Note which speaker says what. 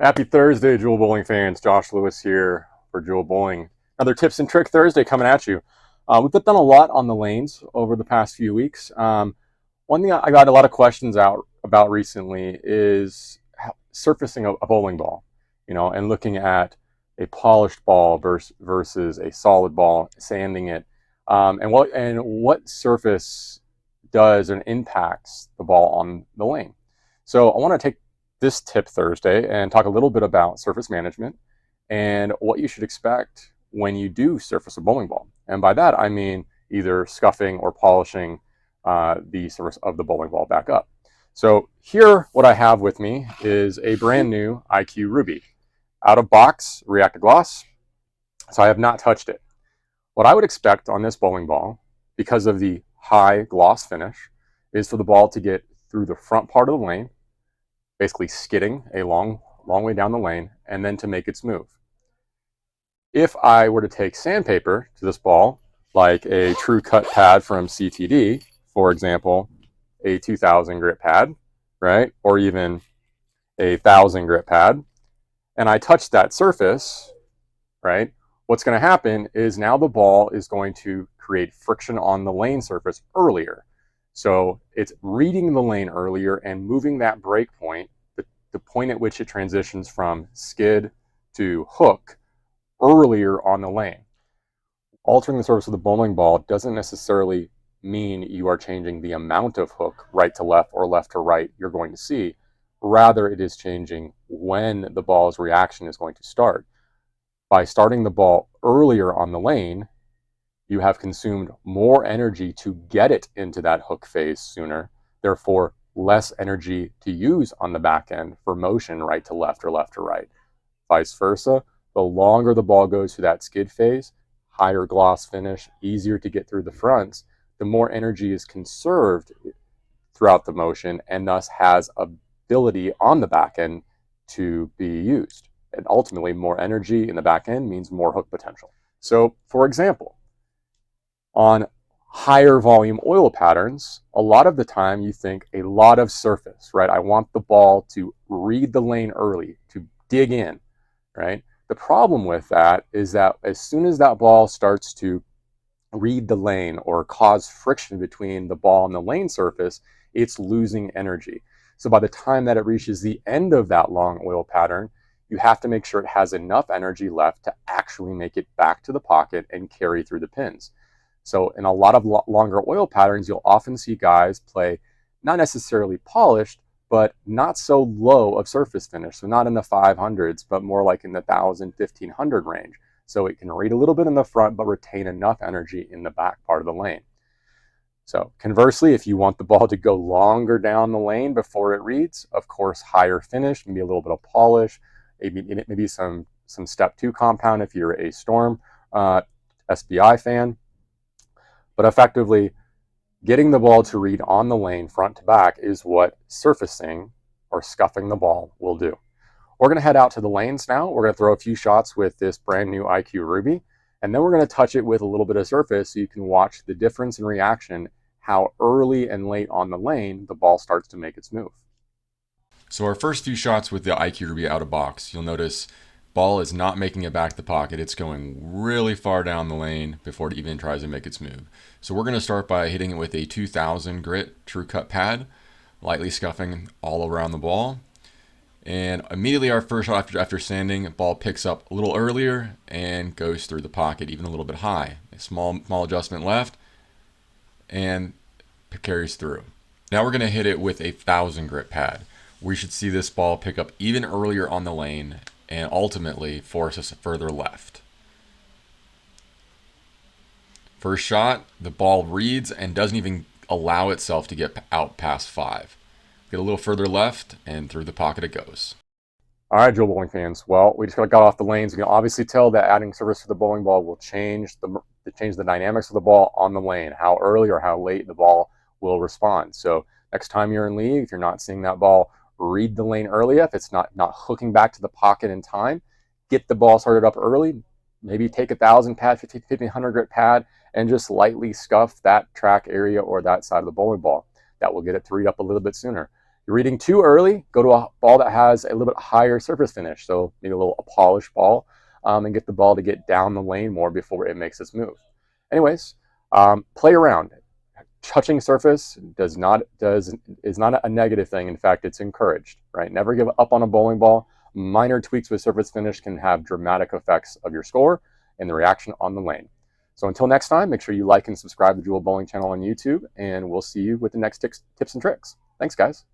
Speaker 1: Happy Thursday, JeWeL Bowling fans. Josh Lewis here for JeWeL Bowling. Another Tips and Trick Thursday coming at you. We've done a lot on the lanes over the past few weeks. One thing I got a lot of questions out about recently is surfacing a bowling ball, and looking at a polished ball versus a solid ball, sanding it, and what surface does and impacts the ball on the lane. So I want to take this tip Thursday and talk a little bit about surface management and what you should expect when you do surface a bowling ball. And by that, I mean either scuffing or polishing the surface of the bowling ball back up. So here, what I have with me is a brand new IQ Ruby. Out of box, reactive gloss, so I have not touched it. What I would expect on this bowling ball, because of the high gloss finish, is for the ball to get through the front part of the lane, basically skidding a long way down the lane, and then to make its move. If I were to take sandpaper to this ball, like a TruCut pad from CTD, for example, a 2000 grit pad, right, or even a 1000 grit pad, and I touch that surface, right, what's going to happen is now the ball is going to create friction on the lane surface earlier. So it's reading the lane earlier and moving that break point, the point at which it transitions from skid to hook, earlier on the lane. Altering the surface of the bowling ball doesn't necessarily mean you are changing the amount of hook right to left or left to right you're going to see. Rather, it is changing when the ball's reaction is going to start. By starting the ball earlier on the lane, you have consumed more energy to get it into that hook phase sooner, therefore less energy to use on the back end for motion right to left or left to right. Vice versa, the longer the ball goes through that skid phase, higher gloss finish, easier to get through the fronts, the more energy is conserved throughout the motion and thus has ability on the back end to be used. And ultimately, more energy in the back end means more hook potential. So, for example, on higher volume oil patterns, a lot of the time you think a lot of surface, right? I want the ball to read the lane early, to dig in, right? The problem with that is that as soon as that ball starts to read the lane or cause friction between the ball and the lane surface, it's losing energy. So by the time that it reaches the end of that long oil pattern, you have to make sure it has enough energy left to actually make it back to the pocket and carry through the pins. So in a lot of longer oil patterns, you'll often see guys play not necessarily polished, but not so low of surface finish. So not in the 500s, but more like in the 1000, 1500 range. So it can read a little bit in the front, but retain enough energy in the back part of the lane. So conversely, if you want the ball to go longer down the lane before it reads, of course, higher finish, maybe a little bit of polish, maybe some step 2 compound if you're a Storm SBI fan. But effectively, getting the ball to read on the lane front to back is what surfacing or scuffing the ball will do. We're going to head out to the lanes now. We're going to throw a few shots with this brand new IQ Ruby, and then we're going to touch it with a little bit of surface so you can watch the difference in reaction, how early and late on the lane the ball starts to make its move.
Speaker 2: So our first few shots with the IQ Ruby out of box, you'll notice ball is not making it back to the pocket. It's going really far down the lane before it even tries to make its move. So we're going to start by hitting it with a 2000 grit TruCut pad, lightly scuffing all around the ball. And immediately our first shot after sanding, ball picks up a little earlier and goes through the pocket even a little bit high. A small adjustment left and carries through. Now we're going to hit it with a 1000 grit pad. We should see this ball pick up even earlier on the lane and ultimately force us further left. First shot, the ball reads and doesn't even allow itself to get out past 5. Get a little further left and through the pocket it goes.
Speaker 1: All right, JeWeL Bowling fans. Well, we just got off the lanes. You can obviously tell that adding surface to the bowling ball will change the dynamics of the ball on the lane, how early or how late the ball will respond. So next time you're in league, if you're not seeing that ball read the lane early, if it's not hooking back to the pocket in time, get the ball started up early. Maybe take 1000 pad, 1500 grit pad, and just lightly scuff that track area or that side of the bowling ball. That will get it to read up a little bit sooner. You're reading too early, go to a ball that has a little bit higher surface finish, so maybe a polished ball, and get the ball to get down the lane more before it makes its move. Anyways, play around. Touching surface is not a negative thing. In fact, it's encouraged, right? Never give up on a bowling ball. Minor tweaks with surface finish can have dramatic effects of your score and the reaction on the lane. So until next time, make sure you like and subscribe to the JeWeL Bowling channel on YouTube, and we'll see you with the next tips and tricks. Thanks, guys.